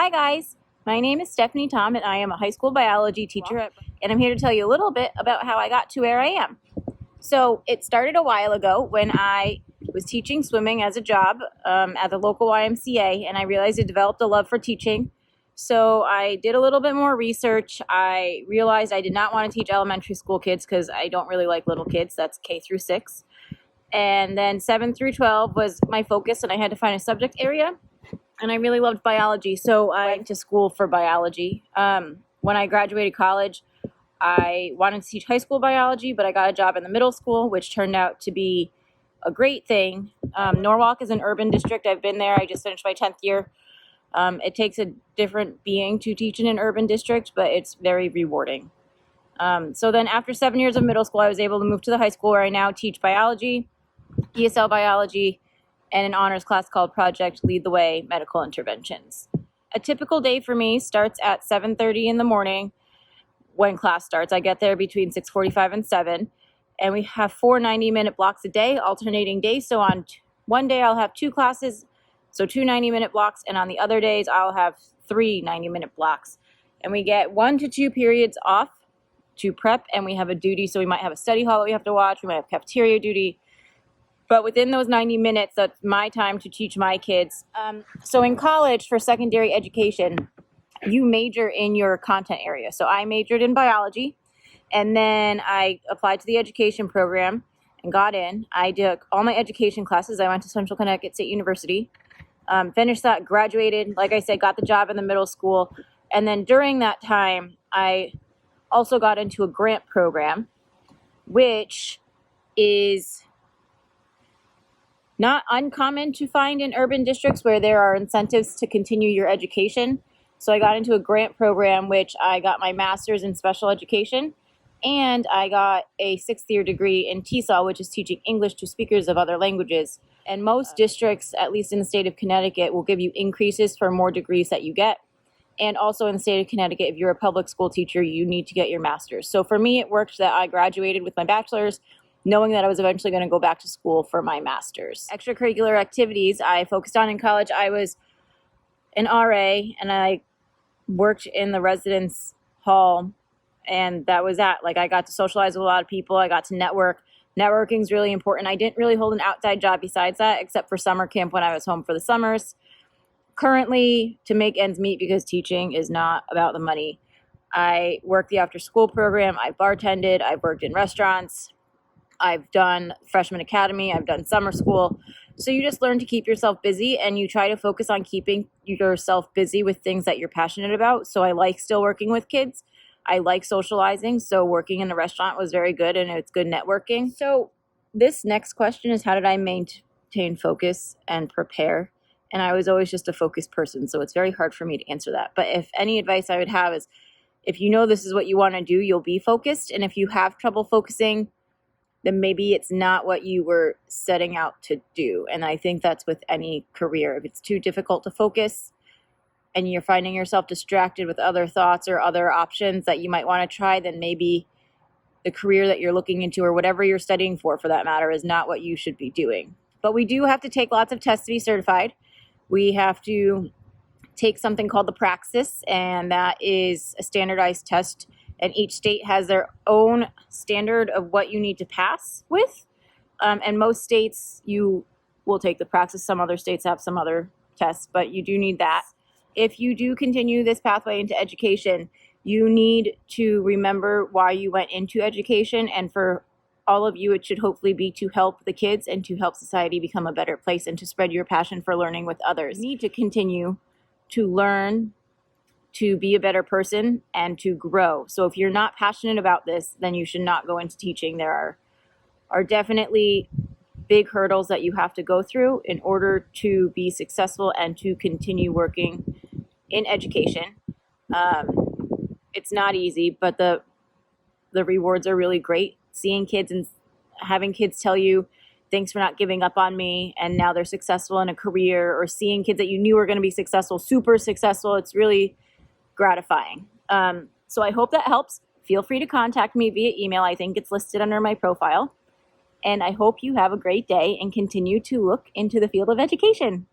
Hi guys, my name is Stephanie Tom and I am a high school biology teacher and I'm here to tell you a little bit about how I got to where I am. So it started a while ago when I was teaching swimming as a job at the local YMCA, and I realized I developed a love for teaching. So I did a little bit more research. I realized I did not want to teach elementary school kids because I don't really like little kids. That's K through 6. And then 7 through 12 was my focus, and I had to find a subject area. And I really loved biology, so I went to school for biology. When I graduated college, I wanted to teach high school biology, but I got a job in the middle school, which turned out to be a great thing. Norwalk is an urban district. I've been there. I just finished my 10th year. It takes a different being to teach in an urban district, but it's very rewarding. So then after 7 years of middle school, I was able to move to the high school where I now teach biology, ESL biology, and an honors class called Project Lead the Way Medical Interventions. A typical day for me starts at 7:30 in the morning when class starts. I get there between 6:45 and 7, and we have 4 90-minute blocks a day, alternating days. So on one day I'll have 2 classes, so 2 90-minute blocks, and on the other days I'll have 3 90-minute blocks. And we get 1 to 2 periods off to prep, and we have a duty, so we might have a study hall that we have to watch, we might have cafeteria duty. But within those 90 minutes, that's my time to teach my kids. So in college for secondary education, you major in your content area. So I majored in biology, and then I applied to the education program and got in. I took all my education classes. I went to Central Connecticut State University, finished that, graduated. Like I said, got the job in the middle school. And then during that time, I also got into a grant program, which is not uncommon to find in urban districts where there are incentives to continue your education. So I got into a grant program, which I got my master's in special education, and I got a 6th year degree in TESOL, which is teaching English to speakers of other languages. And most districts, at least in the state of Connecticut, will give you increases for more degrees that you get. And also in the state of Connecticut, if you're a public school teacher, you need to get your master's. So for me, it worked that I graduated with my bachelor's, knowing that I was eventually going to go back to school for my master's. Extracurricular activities I focused on in college. I was an RA, and I worked in the residence hall, and that was that. Like, I got to socialize with a lot of people. I got to network. Networking is really important. I didn't really hold an outside job besides that, except for summer camp when I was home for the summers. Currently, to make ends meet, because teaching is not about the money, I work the after school program. I bartended. I've worked in restaurants. I've done freshman academy, I've done summer school. So you just learn to keep yourself busy, and you try to focus on keeping yourself busy with things that you're passionate about. So I like still working with kids. I like socializing. So working in the restaurant was very good, and it's good networking. So this next question is, how did I maintain focus and prepare? And I was always just a focused person, so it's very hard for me to answer that. But if any advice I would have is, if you know this is what you want to do, you'll be focused. And if you have trouble focusing, then maybe it's not what you were setting out to do. And I think that's with any career. If it's too difficult to focus and you're finding yourself distracted with other thoughts or other options that you might want to try, then maybe the career that you're looking into, or whatever you're studying for that matter, is not what you should be doing. But we do have to take lots of tests to be certified. We have to take something called the Praxis, and that is a standardized test. And each state has their own standard of what you need to pass with. And most states, you will take the Praxis. Some other states have some other tests, but you do need that. If you do continue this pathway into education, you need to remember why you went into education. And for all of you, it should hopefully be to help the kids and to help society become a better place and to spread your passion for learning with others. You need to continue to learn, to be a better person, and to grow. So if you're not passionate about this, then you should not go into teaching. There are definitely big hurdles that you have to go through in order to be successful and to continue working in education. It's not easy, but the rewards are really great. Seeing kids and having kids tell you, thanks for not giving up on me, and now they're successful in a career, or seeing kids that you knew were going to be successful, super successful, it's really gratifying. So I hope that helps. Feel free to contact me via email. I think it's listed under my profile. And I hope you have a great day and continue to look into the field of education.